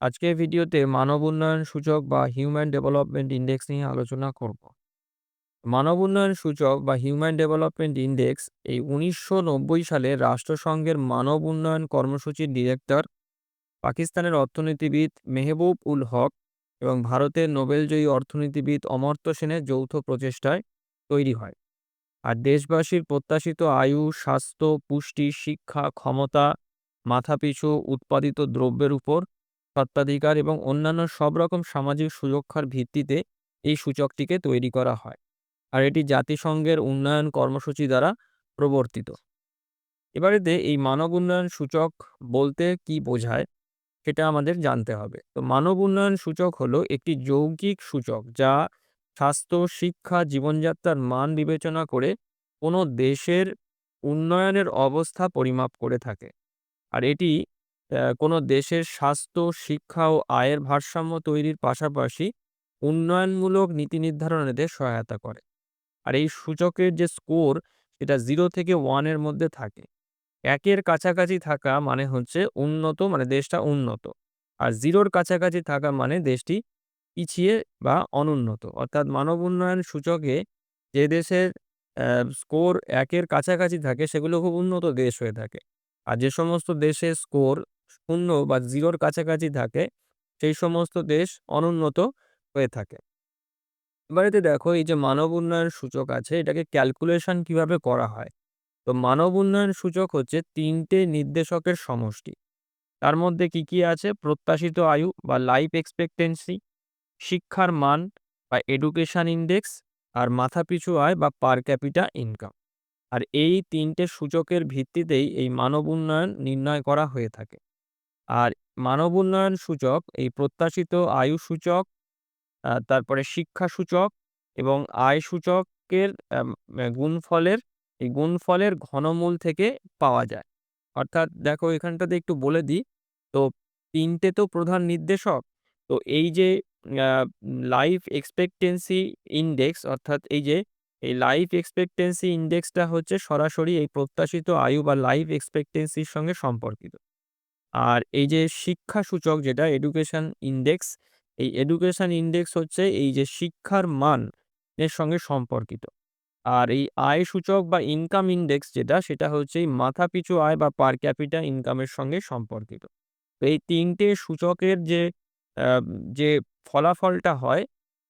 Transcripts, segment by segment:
আজকের ভিডিওতে মানব উন্নয়ন সূচক বা হিউম্যান ডেভেলপমেন্ট ইন্ডেক্স নিয়ে আলোচনা করব। মানব উন্নয়ন সূচক বা হিউম্যান ডেভেলপমেন্ট ইন্ডেক্স এই ১৯৯০ সালে রাষ্ট্রসংঘের মানব উন্নয়ন কর্মসূচির ডিরেক্টর, পাকিস্তানের অর্থনীতিবিদ মেহবুব উল হক এবং ভারতের নোবেলজয়ী অর্থনীতিবিদ অমর্ত্য সেনের যৌথ প্রচেষ্টায় তৈরি হয়। আর দেশবাসীর প্রত্যাশিত আয়ু, স্বাস্থ্য, পুষ্টি, শিক্ষা, ক্ষমতা, মাথাপিছু উৎপাদিত দ্রব্যের উপর স্বত্বাধিকার এবং অন্যান্য সব রকম সামাজিক সুরক্ষার ভিত্তিতে এই সূচকটিকে তৈরি করা হয়। আর এটি জাতিসংঘের উন্নয়ন কর্মসূচি দ্বারা প্রবর্তিত। এবারেতে এই মানব উন্নয়ন সূচক বলতে কি বোঝায় সেটা আমাদের জানতে হবে। তো মানব উন্নয়ন সূচক হলো একটি যৌগিক সূচক যা স্বাস্থ্য, শিক্ষা, জীবনযাত্রার মান বিবেচনা করে কোনো দেশের উন্নয়নের অবস্থা পরিমাপ করে থাকে। আর এটি কোনো দেশের স্বাস্থ্য, শিক্ষা ও আয়ের ভারসাম্য তৈরির পাশাপাশি উন্নয়নমূলক নীতি নির্ধারণেতে সহায়তা করে। আর এই সূচকের যে স্কোর সেটা 0 থেকে 1 এর মধ্যে থাকে। ১ এর কাছাকাছি থাকা মানে হচ্ছে উন্নত, মানে দেশটা উন্নত। আর 0 র কাছাকাছি থাকা মানে দেশটি পিছিয়ে বা অনুন্নত। অর্থাৎ মানব উন্নয়ন সূচকে যে দেশের স্কোর ১ এর কাছাকাছি থাকে সেগুলো খুব উন্নত দেশ হয়ে থাকে। আর যে সমস্ত দেশের স্কোর ০ বা 0 র কাছাকাছি থাকে সেই সমস্ত দেশ অনুন্নত হয়ে থাকে। এবারেতে দেখো এই যে মানব উন্নয়ন সূচক আছে এটাকে ক্যালকুলেশন কিভাবে করা হয়। তো মানব উন্নয়ন সূচক হচ্ছে ৩ টে নির্দেশকের সমষ্টি। তার মধ্যে কি, কি আছে? প্রত্যাশিত আয়ু বা লাইফ এক্সপেক্টেন্সি, শিক্ষার মান বা এডুকেশন ইনডেক্স, আর মাথাপিছু আয় বা পার ক্যাপিটা ইনকাম। আর এই ৩ টে সূচকের ভিত্তিতেই এই মানব উন্নয়ন নির্ণয় করা হয়ে থাকে। আর মানব উন্নয়ন সূচক এই প্রত্যাশিত আয়ু সূচক, তারপরে শিক্ষা সূচক এবং আয় সূচকের গুণফলের গুণফলের ঘনমূল থেকে পাওয়া যায়। অর্থাৎ দেখো এখানটাতে একটু বলে দিই। তো ৩ টে তো প্রধান নির্দেশক। তো এই যে আ লাইফ এক্সপেক্টেন্সি ইনডেক্স, অর্থাৎ এই লাইফ এক্সপেক্টেন্সি ইনডেক্সটা হচ্ছে সরাসরি এই প্রত্যাশিত আয়ু বা লাইফ এক্সপেক্টেন্সির সঙ্গে সম্পর্কিত। আর এই যে শিক্ষা সূচক যেটা এডুকেশন ইনডেক্স, এই এডুকেশন ইনডেক্স হচ্ছে এই যে শিক্ষার মান এর সঙ্গে সম্পর্কিত। আর এই আয় সূচক বা ইনকাম ইনডেক্স যেটা সেটা হচ্ছে এই মাথাপিছু আয় বা পার ক্যাপিটা ইনকামের সঙ্গে সম্পর্কিত। তো এই ৩ টে সূচকের আ যে ফলাফলটা হয়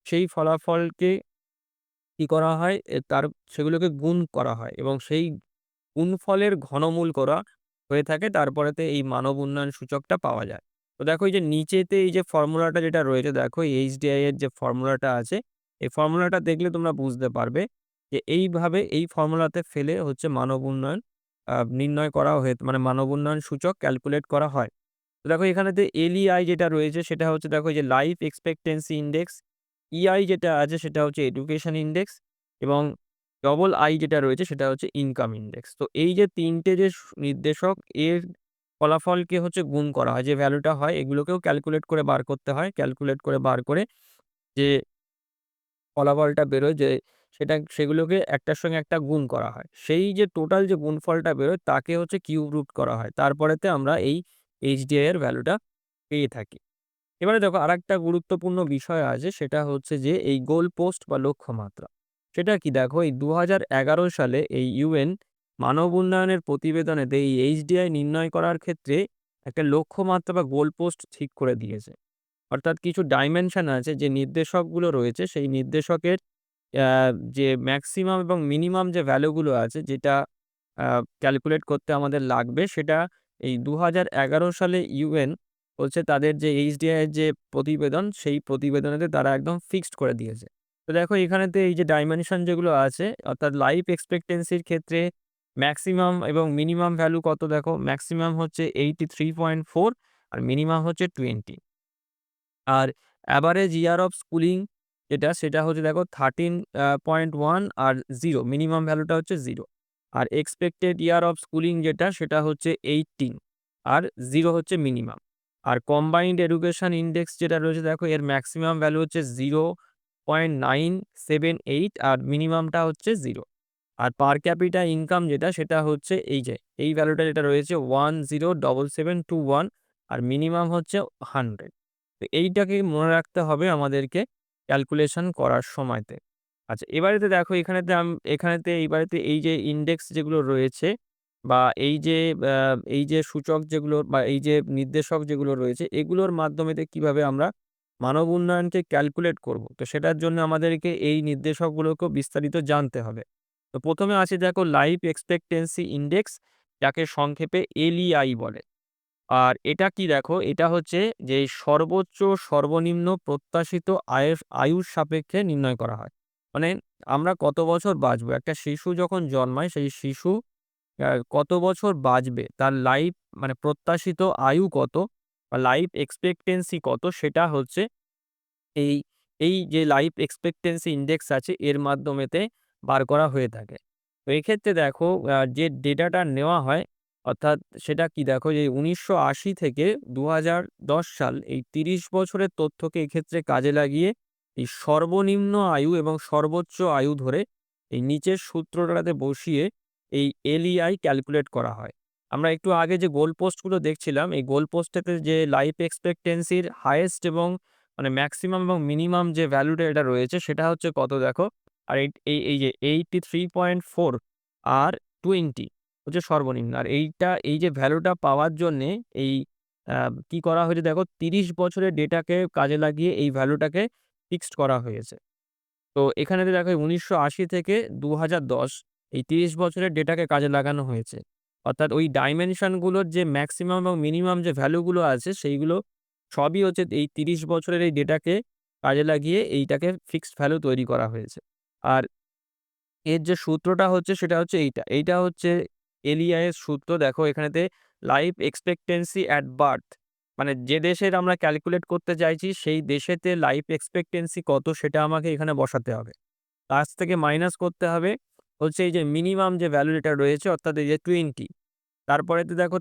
সেই ফলাফলকে কি করা হয়? সেগুলোকে গুণ করা হয় এবং সেই গুণফলের ঘনমূল করা হয়ে থাকে। তারপরেতে এই মানব উন্নয়ন সূচকটা পাওয়া যায়। তো দেখো এই যে নিচেতে এই যে ফর্মুলাটা যেটা রয়েছে, দেখো এইচডিআই এর যে ফর্মুলাটা আছে, এই ফর্মুলাটা দেখলে তোমরা বুঝতে পারবে যে এইভাবে এই ফর্মুলাতে ফেলে হচ্ছে মানব উন্নয়ন নির্ণয় করা হয়ে, মানে মানব উন্নয়ন সূচক ক্যালকুলেট করা হয়। তো দেখো এখানেতে এলইআই যেটা রয়েছে সেটা হচ্ছে দেখো এই যে লাইফ এক্সপেক্টেন্সি ইনডেক্স, ইআই যেটা আছে সেটা হচ্ছে এডুকেশন ইনডেক্স এবং ডবল আই যেটা রয়েছে সেটা হচ্ছে ইনকাম ইনডেক্স। তো এই যে ৩ টে যে নির্দেশক এর ফলাফলকে হচ্ছে গুণ করা হয়। যে ভ্যালুটা হয় এগুলোকেও ক্যালকুলেট করে বার করতে হয়। ক্যালকুলেট করে বার করে যে ফলাফলটা বেরোয়, যে সেগুলোকে একটার সঙ্গে একটা গুণ করা হয়। সেই যে টোটাল যে গুণফলটা বেরোয় তাকে হচ্ছে কিউব রুট করা হয়। তারপরেতে আমরা এই এইচডিআই এর ভ্যালুটা পেয়ে থাকি। এবারে দেখো আরেকটা গুরুত্বপূর্ণ বিষয় আছে, সেটা হচ্ছে যে এই গোল পোস্ট বা লক্ষ্যমাত্রা। সেটা কি? দেখো এই ২০১১ সালে এই ইউএন মানব উন্নয়নের প্রতিবেদনেতে এই এইচডিআই নির্ণয় করার ক্ষেত্রে একটা লক্ষ্যমাত্রা বা গোল পোস্ট ঠিক করে দিয়েছে। অর্থাৎ কিছু ডাইমেনশন আছে, যে নির্দেশকগুলো রয়েছে সেই নির্দেশকের আ যে ম্যাক্সিমাম এবং মিনিমাম যে ভ্যালুগুলো আছে যেটা আ ক্যালকুলেট করতে আমাদের লাগবে, সেটা এই ২০১১ সালে ইউএন হচ্ছে তাদের যে এইচডিআই এর যে প্রতিবেদন, সেই প্রতিবেদনেতে তারা একদম ফিক্সড করে দিয়েছে। তো দেখো এখানেতে এই যে ডাইমেনশন যেগুলো আছে, অর্থাৎ লাইফ এক্সপেক্টেন্সির ক্ষেত্রে ম্যাক্সিমাম এবং মিনিমাম ভ্যালু কত? দেখো ম্যাক্সিমাম হচ্ছে 83.4 আর মিনিমাম হচ্ছে 20। আর এভারেজ ইয়ার অফ স্কুলিং সেটা হচ্ছে দেখো 13 0.1 আর 0 মিনিমাম ভ্যালুটা হচ্ছে 0। Are expected year of schooling সেটা হচ্ছে 18 আর 0 হচ্ছে মিনিমাম। আর কম্বাইন্ড এডুকেশন ইনডেক্স যেটা রয়েছে, দেখো এর ম্যাক্সিমাম ভ্যালু হচ্ছে 0.978 আর মিনিমামটা হচ্ছে 0। আর পার ক্যাপিটা ইনকাম সেটা হচ্ছে এই ভ্যালুটা যেটা রয়েছে 107721 আর মিনিমাম হচ্ছে 100। তো এইটাকে মনে রাখতে হবে আমাদেরকে ক্যালকুলেশন করার সময়তে। আচ্ছা, এবারেতে দেখো এখানেতে এইবারেতে এই যে ইনডেক্স যেগুলো রয়েছে বা এই যে সূচক যেগুলো বা এই যে নির্দেশক যেগুলো রয়েছে, এগুলোর মাধ্যমেতে কিভাবে আমরা মানব উন্নয়নকে ক্যালকুলেট করব। তো সেটার জন্য আমাদেরকে এই নির্দেশকগুলোকেও বিস্তারিত জানতে হবে। তো ১ম এ আছে দেখো লাইফ এক্সপেক্টেন্সি ইনডেক্স, যাকে সংক্ষেপে এলইআই বলে। আর এটা কি দেখো, এটা হচ্ছে যে সর্বোচ্চ সর্বনিম্ন প্রত্যাশিত আয়ুর সাপেক্ষে নির্ণয় করা হয়। মানে আমরা কত বছর বাঁচবো? একটা শিশু যখন জন্মায় সেই শিশু কত বছর বাঁচবে? তার মানে প্রত্যাশিত আয়ু কত বা লাইফ এক্সপেক্টেন্সি কত, সেটা হচ্ছে এই, এই যে লাইফ এক্সপেক্টেন্সি ইনডেক্স আছে এর মাধ্যমেতে বার করা হয়ে থাকে। তো এক্ষেত্রে দেখো যে ডেটাটা নেওয়া হয়, অর্থাৎ সেটা কি দেখো যে ১৯৮০ থেকে ২০১০ সাল, এই ৩০ বছরের তথ্যকে এক্ষেত্রে কাজে লাগিয়ে এই সর্বনিম্ন আয়ু এবং সর্বোচ্চ আয়ু ধরে এই নিচের সূত্রটাতে বসিয়ে এই এলইআই ক্যালকুলেট করা হয়। আমরা একটু আগে যে গোল পোস্টগুলো দেখছিলাম, এই গোল পোস্টেতে যে লাইফ এক্সপেক্টেন্সির হাইয়েস্ট এবং মানে ম্যাক্সিমাম এবং মিনিমাম যে ভ্যালুটা এটা রয়েছে সেটা হচ্ছে কত দেখো। আর এই যে 83.4 আর 20 হচ্ছে সর্বনিম্ন। আর এই যে ভ্যালুটা পাওয়ার জন্যে এই আ কি করা হয়েছে দেখো, ৩০ বছরের ডেটাকে কাজে লাগিয়ে এই ভ্যালুটাকে ফিক্সড করা হয়েছে। তো এখানেতে দেখো ১৯৮০ থেকে ২০১০ এই ৩০ বছরের ডেটাকে কাজে লাগানো হয়েছে। অর্থাৎ ওই ডাইমেনশন গুলোর যে ম্যাক্সিমাম এবং মিনিমাম যে ভ্যালু গুলো আছে সেইগুলো সবই হচ্ছে এই ৩০ বছরের এই ডেটাকে কাজে লাগিয়ে এইটাকে ফিক্সড ভ্যালু তৈরি করা হয়েছে। আর এর যে সূত্রটা হচ্ছে সেটা হচ্ছে এইটা। এইটা হচ্ছে এলইআই এর সূত্র। দেখো এখানেতে লাইফ এক্সপেক্টেন্সি এট বার্থ, মানে যে দেশের আমরা ক্যালকুলেট করতে চাইছি সেই দেশেতে লাইফ এক্সপেক্টেন্সি কত সেটা আমাকে এখানে বসাতে হবে। কাছ থেকে মাইনাস করতে হবে হচ্ছে এই যে মিনিমাম যে ভ্যালু এটা রয়েছে, অর্থাৎ এই যে 20। তারপরেতে দেখো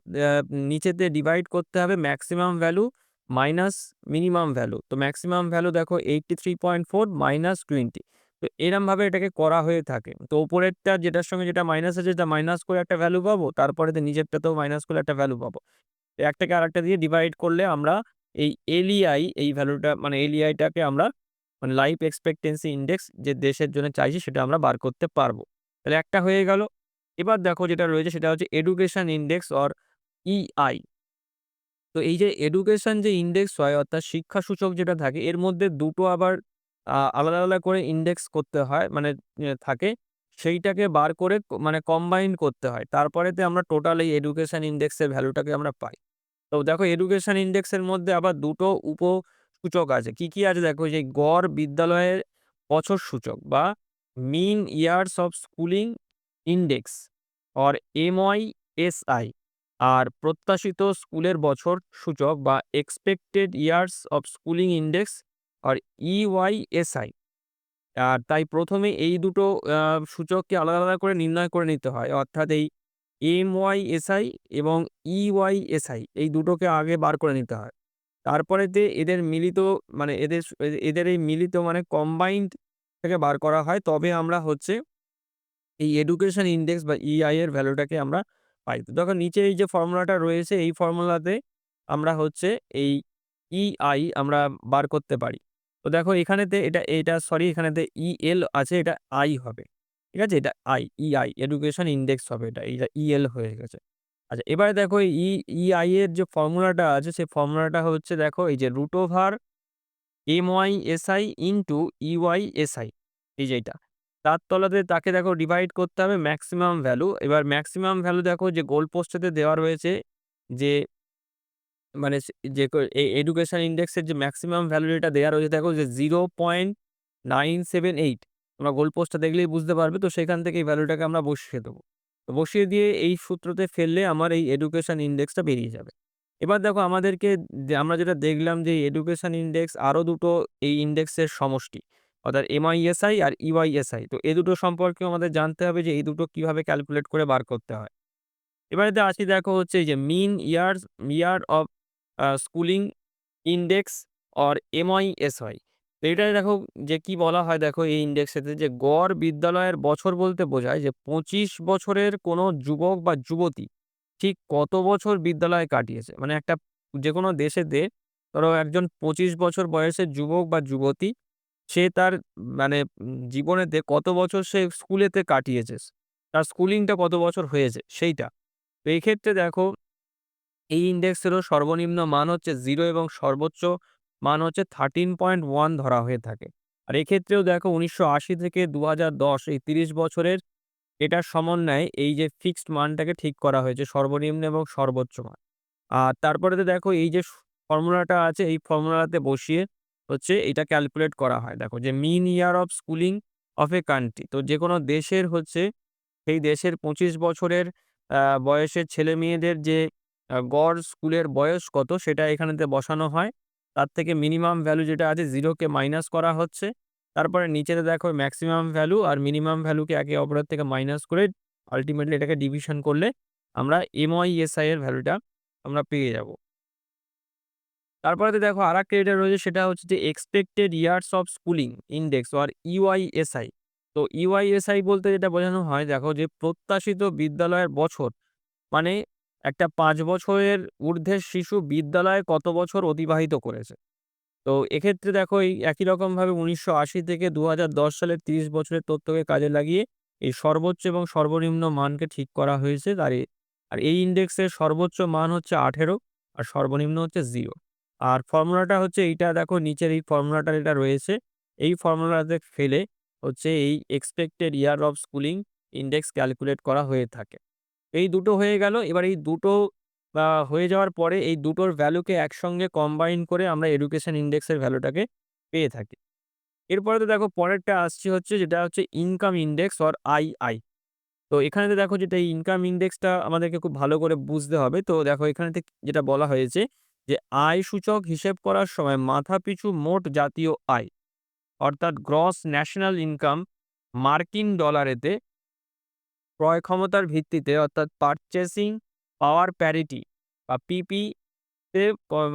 নিচেতে ডিভাইড করতে হবে maximum value minus minimum value. তো ম্যাক্সিমাম ভ্যালু দেখো 83.4 মাইনাস 20। তো এরমভাবে এটাকে করা হয়ে থাকে। তো উপরেরটা যেটার সঙ্গে যেটা মাইনাস আছে সেটা মাইনাস করে একটা ভ্যালু পাবো। তারপরেতে নিচেরটাতেও মাইনাস করলে একটা ভ্যালু পাবো। তো একটাকে আরেকটা দিয়ে ডিভাইড করলে আমরা এই এলইআই এই ভ্যালুটা মানে এলইআইটাকে আমরা মানে লাইফ এক্সপেক্টেন্সি ইনডেক্স যে দেশের জন্য চাইছি সেটা আমরা বার করতে পারবো। তাহলে একটা হয়ে গেল। এবার দেখো যেটা রয়েছে সেটা হচ্ছে এডুকেশন ইনডেক্স অর ইআই। তো এই যে এডুকেশন যে ইনডেক্স হয়, অর্থাৎ শিক্ষা সূচক যেটা থাকে এর মধ্যে দুটো আবার আলাদা, আলাদা করে ইনডেক্স করতে হয় মানে থাকে। সেইটাকে বার করে মানে কম্বাইন করতে হয়। তারপরেতে আমরা টোটাল এই এডুকেশন ইনডেক্সের ভ্যালুটাকে আমরা পাই। তো দেখো এডুকেশন ইনডেক্সের মধ্যে আবার দুটো উপসূচক আছে। কি, কি আছে দেখো, যে গড় বিদ্যালয়ের বছর সূচক বা mean years of schooling index or MYSI, আর প্রত্যাশিত স্কুলের বছর সূচক বা expected years of schooling index আর EYSI। আর তাই ১ম এ এই দুটো আ সূচককে আলাদা, আলাদা করে নির্ণয় করে নিতে হয়। অর্থাৎ এই MYSI এবং EYSI এই দুটোকে আগে বার করে নিতে হয়। তারপরেতে এদের মিলিত মানে এদের এই মিলিত মানে কম্বাইন্ড থেকে বার করা হয়। তবে আমরা হচ্ছে এই এডুকেশন ইনডেক্স বা ইআই এর ভ্যালুটাকে আমরা পাই। তো দেখো নিচে এই যে ফর্মুলাটা রয়েছে এই ফর্মুলাতে আমরা হচ্ছে এই ইআই আমরা বার করতে পারি। তো দেখো এখানেতে এটা সরি এখানেতে ইএল আছে, এটা আই হবে। ঠিক আছে? এটা ইআই এডুকেশন ইনডেক্স হবে এটা। এইটা ইএল হয়ে গেছে। আচ্ছা, এবারে দেখো ইআই এর যে ফর্মুলাটা আছে সেই ফর্মুলাটা হচ্ছে দেখো এই যে MYSI ইনটু EYSI, এই যে এইটা। তার তলাতে তাকে দেখো ডিভাইড করতে হবে ম্যাক্সিমাম ভ্যালু। এবার ম্যাক্সিমাম ভ্যালু দেখো যে গোল পোস্টেতে দেওয়া রয়েছে যে মানে যে এডুকেশন ইনডেক্স এর যে ম্যাক্সিমাম ভ্যালু এটা দেয়া রয়েছে দেখো যে 0.978। তোমরা গোল পোস্টটা দেখলেই বুঝতে পারবে। তো সেখান থেকে এই ভ্যালুটাকে আমরা বসিয়ে দেব। তো বসিয়ে দিয়ে এই সূত্রতে ফেললে আমার এই এডুকেশন ইনডেক্সটা বেরিয়ে যাবে। এবার দেখো আমাদেরকে যে আমরা যেটা দেখলাম যে এডুকেশন ইনডেক্স আরো দুটো এই ইনডেক্সের সমষ্টি। অর্থাৎ MISI আর EYSI। তো এই দুটো সম্পর্কেও আমাদের জানতে হবে যে এই দুটো কিভাবে ক্যালকুলেট করে বার করতে হয়। এবারেতে আসি দেখো হচ্ছে এই যে ইয়ার of schooling index or MISI। তো এটাই দেখো যে কি বলা হয় দেখো এই ইনডেক্সেতে যে গড় বিদ্যালয়ের বছর বলতে বোঝায় যে ২৫ বছরের কোনো যুবক বা যুবতী ঠিক কত বছর বিদ্যালয়ে কাটিয়েছে। মানে একটা যেকোনো দেশেতে ধরো একজন ২৫ বছর বয়সের যুবক বা যুবতী, সে তার মানে জীবনেতে কত বছর সে স্কুলেতে কাটিয়েছে। তার স্কুলিংটা কত বছর হয়েছে সেইটা। তো এই ক্ষেত্রে দেখো এই ইনডেক্সেরও সর্বনিম্ন মান হচ্ছে 0 এবং সর্বোচ্চ মান হচ্ছে 13.1 ধরা হয়ে থাকে। আর এক্ষেত্রেও দেখো ১৯৮০ থেকে ২০১০ এই ৩০ বছরের এটার সমন্বয়ে এই যে ফিক্সড মানটাকে ঠিক করা হয়েছে সর্বনিম্ন এবং সর্বোচ্চ মান। আর তারপরেতে দেখো এই যে ফর্মুলাটা আছে এই ফর্মুলাতে বসিয়ে হচ্ছে এটা ক্যালকুলেট করা হয়। দেখো যে mean year of schooling of a country. তো যেকোনো দেশের হচ্ছে সেই দেশের ২৫ বছরের বয়সের ছেলেমেয়েদের যে গড় স্কুলের বয়স কত সেটা এখানেতে বসানো হয়। তার থেকে মিনিমাম ভ্যালু যেটা আছে 0 কে মাইনাস করা হচ্ছে। তারপরে নিচেতে দেখো ম্যাক্সিমাম ভ্যালু আর মিনিমাম ভ্যালুকে একে অপরের থেকে মাইনাস করে আল্টিমেটলি এটাকে ডিভিশন করলে আমরা MYSI এর ভ্যালুটা আমরা পেয়ে যাব। তারপরেতে দেখো আরেকটা যেটা রয়েছে সেটা হচ্ছে যে expected years of schooling index or UISI. তো ইউআইএসআই বলতে যেটা বোঝানো হয় দেখো যে প্রত্যাশিত বিদ্যালয়ের বছর, মানে একটা ৫ বছরের ঊর্ধ্বের শিশু বিদ্যালয়ে কত বছর অতিবাহিত করেছে। তো এক্ষেত্রে দেখো এই একই রকমভাবে ১৯৮০ থেকে ২০১০ সালের ৩০ বছরের তথ্যকে কাজে লাগিয়ে এই সর্বোচ্চ এবং সর্বনিম্ন মানকে ঠিক করা হয়েছে। আর এই ইনডেক্সের সর্বোচ্চ মান হচ্ছে ১৮ আর সর্বনিম্ন হচ্ছে 0। আর ফর্মুলাটা হচ্ছে এইটা দেখো নিচের এই ফর্মুলাটা যেটা রয়েছে, এই ফর্মুলাতে ফেলে হচ্ছে এই expected year of schooling index calculate করা হয়ে থাকে। এই দুটো হয়ে গেল। এবার এই দুটো হয়ে যাওয়ার পরে এই দুটোর ভ্যালুকে একসঙ্গে কম্বাইন করে আমরা এডুকেশন ইনডেক্সের ভ্যালুটাকে পেয়ে থাকি। এরপরে তো দেখো পরেরটা আসছে হচ্ছে যেটা হচ্ছে ইনকাম ইনডেক্স অর আইআই। তো এখানেতে দেখো যেটা এই ইনকাম ইনডেক্সটা আমাদেরকে খুব ভালো করে বুঝতে হবে। তো দেখো এখানেতে যেটা বলা হয়েছে যে আয় সূচক হিসেব করার সময় মাথাপিছু মোট জাতীয় আয় অর্থাৎ গ্রস ন্যাশনাল ইনকাম মার্কিন ডলারেতে ক্রয় ক্ষমতার ভিত্তিতে অর্থাৎ পারচেজিং পাওয়ার প্যারিটি বা পিপি তে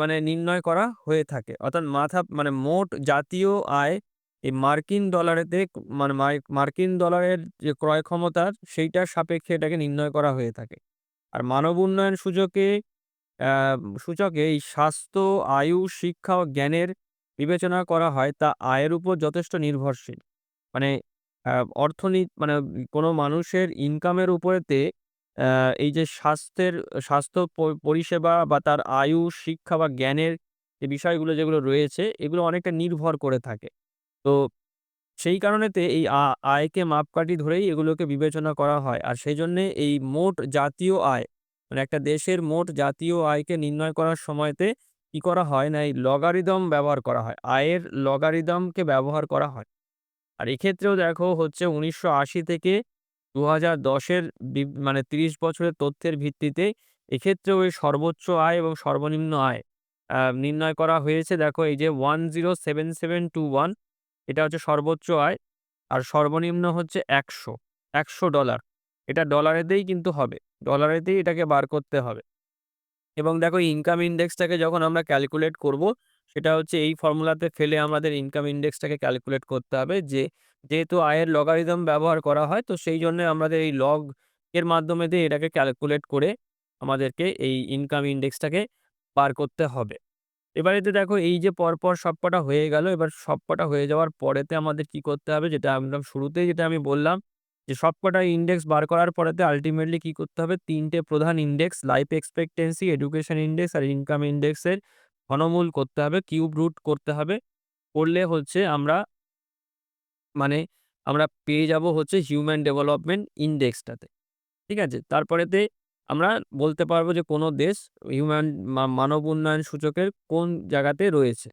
মানে নির্ণয় করা হয়ে থাকে। অর্থাৎ মানে মোট জাতীয় আয় এই মার্কিন ডলারেতে মানে মার্কিন ডলারের যে ক্রয় ক্ষমতার সেইটার সাপেক্ষে এটাকে নির্ণয় করা হয়ে থাকে। আর মানব উন্নয়ন সূচকে এই স্বাস্থ্য, আয়ু, শিক্ষা ও জ্ঞানের বিবেচনা করা হয় তা আয়ের উপর যথেষ্ট নির্ভরশীল। মানে আ মানে কোনো মানুষের ইনকামের উপরেতে আ এই যে স্বাস্থ্য পরিষেবা বা তার আয়ু, শিক্ষা বা জ্ঞানের যে বিষয়গুলো যেগুলো রয়েছে এগুলো অনেকটা নির্ভর করে থাকে। তো সেই কারণেতে এই আয়কে মাপকাঠি ধরেই এগুলোকে বিবেচনা করা হয়। আর সেজন্যে এই মোট জাতীয় আয়, মানে একটা দেশের মোট জাতীয় আয়কে নির্ণয় করার সময়তে কি করা হয় না এই লগারিদম ব্যবহার করা হয়। আয়ের লগারিদমকে ব্যবহার করা হয়। আর এক্ষেত্রেও দেখো হচ্ছে ১৯৮০ থেকে ২০১০ এর মানে ৩০ বছরের তথ্যের ভিত্তিতে এক্ষেত্রেও এই সর্বোচ্চ আয় এবং সর্বনিম্ন আয় নির্ণয় করা হয়েছে। দেখো এই যে 107721 এটা হচ্ছে সর্বোচ্চ আয়। আর সর্বনিম্ন হচ্ছে $১০০ এটা ডলারেতেই কিন্তু হবে। ডলারেতেই এটাকে বার করতে হবে। এবং দেখো ইনকাম ইনডেক্সটাকে যখন আমরা ক্যালকুলেট করব, সেটা হচ্ছে এই ফর্মুলাতে ফেলে আমাদের ইনকাম ইনডেক্সটাকে ক্যালকুলেট করতে হবে যেহেতু আয়ের লগারিদম ব্যবহার করা হয়, তো সেই জন্য আমাদের এই লগ এর মাধ্যমে দিয়ে এটাকে ক্যালকুলেট করে আমাদেরকে এই ইনকাম ইনডেক্সটাকে বার করতে হবে। এবারেতে দেখো এই যে পরপর সবকটা হয়ে গেল। এবার সবকটা হয়ে যাওয়ার পরেতে আমাদের কি করতে হবে যেটা একদম শুরুতেই যেটা আমি বললাম যে সবকটা ইনডেক্স বার করার পরেতে আল্টিমেটলি কি করতে হবে ৩ টে প্রধান index life expectancy, education index আর ইনকাম ইনডেক্সের ঘনমূল করতে হবে, কিউব রুট করতে হবে। করলে হচ্ছে মানে আমরা পেয়ে যাব হচ্ছে হিউম্যান ডেভেলপমেন্ট ইনডেক্সটাতে। ঠিক আছে? তারপরেতে আমরা বলতে পারবো যে কোন দেশ হিউম্যান মানব উন্নয়ন সূচকের কোন জায়গাতে রয়েছে।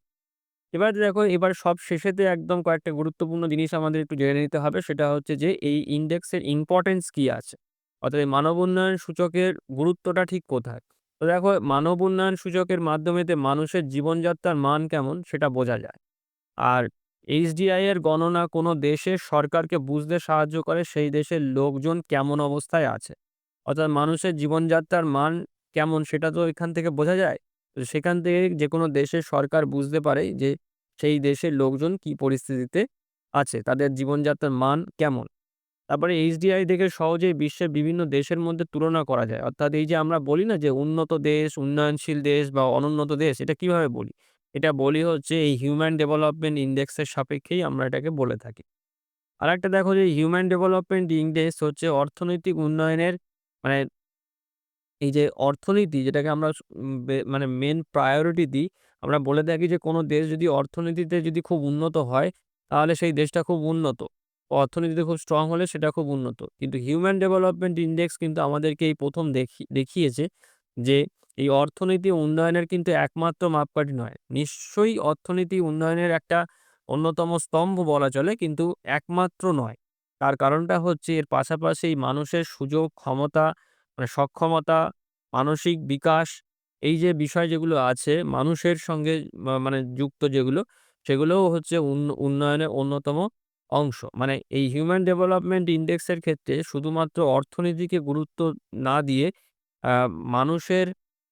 এবার দেখো এবার সব শেষেতে একদম কয়েকটা গুরুত্বপূর্ণ জিনিস আমাদের একটু জেনে নিতে হবে। সেটা হচ্ছে যে এই ইনডেক্সের ইম্পোর্টেন্স কি আছে? অর্থাৎ এই মানব উন্নয়ন সূচকের গুরুত্বটা ঠিক কোথায়? তো দেখো মানব উন্নয়ন সূচকের মাধ্যমেতে মানুষের জীবনযাত্রার মান কেমন সেটা বোঝা যায়। আর এইচডিআই এর গণনা কোনো দেশের সরকারকে বুঝতে সাহায্য করে সেই দেশের লোকজন কেমন অবস্থায় আছে। অর্থাৎ মানুষের জীবনযাত্রার মান কেমন সেটা তো এখান থেকে বোঝা যায়। তো সেখান থেকে যেকোনো দেশের সরকার বুঝতে পারে যে সেই দেশের লোকজন কি পরিস্থিতিতে আছে, তাদের জীবনযাত্রার মান কেমন। তারপরে এইচডিআই দেখে সহজেই বিশ্বের বিভিন্ন দেশের মধ্যে তুলনা করা যায়। অর্থাৎ এই যে আমরা বলি না যে উন্নত দেশ, উন্নয়নশীল দেশ বা অনুন্নত দেশ এটা কিভাবে বলি? এটা বলি হচ্ছে এই হিউম্যান ডেভেলপমেন্ট ইনডেক্সের সাপেক্ষেই আমরা এটাকে বলে থাকি। আরেকটা দেখো যে হিউম্যান ডেভেলপমেন্ট ইনডেক্স হচ্ছে অর্থনৈতিক উন্নয়নের মানে এই যে অর্থনীতি যেটাকে আমরা মানে মেন প্রায়োরিটি দিই, আমরা বলে থাকি যে কোনো দেশ যদি অর্থনীতিতে যদি খুব উন্নত হয়, তাহলে সেই দেশটা খুব উন্নত। অর্থনীতিতে খুব স্ট্রং হলে সেটা খুব উন্নত। কিন্তু হিউম্যান ডেভেলপমেন্ট ইনডেক্স কিন্তু আমাদেরকে এই ১ম দেখিয়েছে যে এই অর্থনীতি উন্নয়নের কিন্তু একমাত্র মাপকাঠি নয়। নিশ্চয়ই অর্থনীতি উন্নয়নের একটা অন্যতম স্তম্ভ বলা চলে, কিন্তু একমাত্র নয়। তার কারণটা হচ্ছে এর পাশাপাশি মানুষের সুযোগ, ক্ষমতা মানে সক্ষমতা, মানসিক বিকাশ, এই যে বিষয় যেগুলো আছে মানুষের সঙ্গে মানে যুক্ত যেগুলো, সেগুলোও হচ্ছে উন্নয়নের অন্যতম অংশ। মানে এই হিউম্যান ডেভেলপমেন্ট ইনডেক্স এর ক্ষেত্রে শুধুমাত্র অর্থনীতিকে গুরুত্ব না দিয়ে আ মানুষের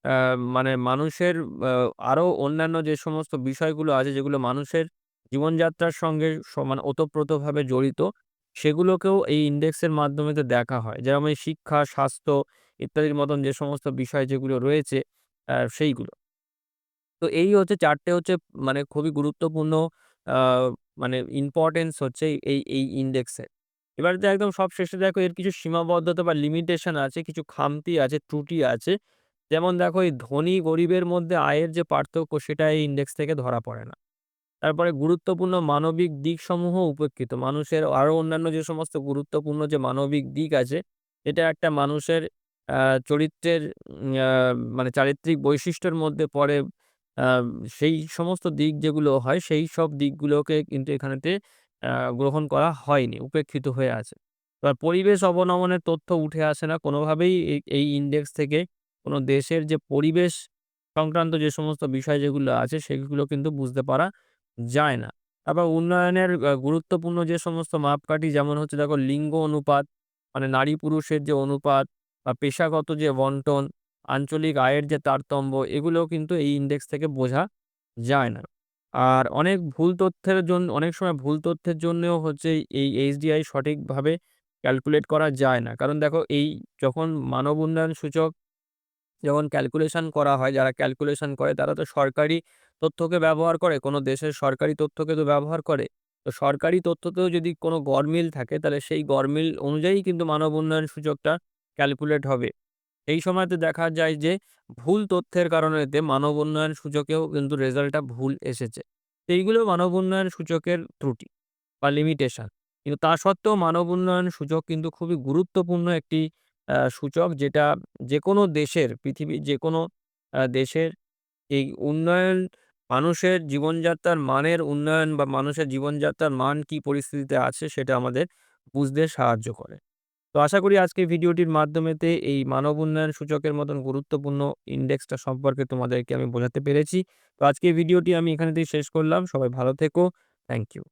আ মানে মানুষের আ আরো অন্যান্য যে সমস্ত বিষয়গুলো আছে যেগুলো মানুষের জীবনযাত্রার সঙ্গে মানে ওতপ্রোতভাবে জড়িত, সেগুলোকেও এই ইনডেক্সের মাধ্যমে তো দেখা হয়। যেরকম এই শিক্ষা, স্বাস্থ্য ইত্যাদির মতন যে সমস্ত বিষয় যেগুলো রয়েছে সেইগুলো। তো এই হচ্ছে ৪ টে হচ্ছে মানে খুবই গুরুত্বপূর্ণ আ মানে ইম্পোর্টেন্স হচ্ছে এই ইনডেক্সের। এবার যে একদম সবশেষে দেখো এর কিছু সীমাবদ্ধতা বা লিমিটেশন আছে, কিছু খামতি আছে, ত্রুটি আছে। যেমন দেখো এই ধনী গরিবের মধ্যে আয়ের যে পার্থক্য সেটা এই ইনডেক্স থেকে ধরা পড়ে না। তারপরে গুরুত্বপূর্ণ মানবিক দিকসমূহ উপেক্ষিত। মানুষের আরো অন্যান্য যে সমস্ত গুরুত্বপূর্ণ যে মানবিক দিক আছে, এটা একটা মানুষের আ চরিত্রের মানে চারিত্রিক বৈশিষ্ট্যের মধ্যে পড়ে। আ সেই সমস্ত দিক যেগুলো হয়, সেই সব দিকগুলোকে কিন্তু এখানেতে আ গ্রহণ করা হয়নি, উপেক্ষিত হয়ে আছে। এবার পরিবেশ অবনমনের তথ্য উঠে আসে না কোনোভাবেই এই ইনডেক্স থেকে। কোন দেশের যে পরিবেশ সংক্রান্ত যে সমস্ত বিষয় যেগুলো আছে, সেগুলো কিন্তু বুঝতে পারা যায় না। আবার উন্নয়নের গুরুত্বপূর্ণ যে সমস্ত মাপকাঠি যেমন হচ্ছে দেখো লিঙ্গ অনুপাত, মানে নারী পুরুষের যে অনুপাত বা পেশাগত যে বন্টন, আঞ্চলিক আয়ের যে তারতম্য, এগুলোও কিন্তু এই ইনডেক্স থেকে বোঝা যায় না। আর অনেক সময় ভুল তথ্যের জন্যেও হচ্ছে এই এইচডিআই সঠিকভাবে ক্যালকুলেট করা যায় না। কারণ দেখো এই যখন মানব উন্নয়ন সূচক যখন ক্যালকুলেশন করা হয়, যারা ক্যালকুলেশন করে তারা তো সরকারি তথ্যকে ব্যবহার করে, কোনো দেশের সরকারি তথ্যকে তো ব্যবহার করে। তো সরকারি তথ্যতেও যদি কোনো গরমিল থাকে, তাহলে সেই গরমিল অনুযায়ী কিন্তু মানব উন্নয়ন সূচকটা ক্যালকুলেট হবে। এই সময়তে দেখা যায় যে ভুল তথ্যের কারণেতে মানব উন্নয়ন সূচকেও কিন্তু রেজাল্টটা ভুল এসেছে। তো এইগুলো মানব উন্নয়ন সূচকের ত্রুটি বা লিমিটেশন। কিন্তু তা সত্ত্বেও মানব উন্নয়ন সূচক কিন্তু খুবই গুরুত্বপূর্ণ একটি সূচক, যেটা যেকোনো দেশের পৃথিবীর যেকোনো দেশের এই উন্নয়ন, মানুষের জীবনযাত্রার মানের উন্নয়ন বা মানুষের জীবনযাত্রার মান কি পরিস্থিতিতে আছে সেটা আমাদের বুঝতে সাহায্য করে। তো আশা করি আজকের ভিডিওটির মাধ্যমেতে এই মানব উন্নয়ন সূচকের মতন গুরুত্বপূর্ণ ইনডেক্সটা সম্পর্কে তোমাদেরকে আমি বোঝাতে পেরেছি। তো আজকের ভিডিওটি আমি এখানেতেই শেষ করলাম। সবাই ভালো থেকো। Thank you.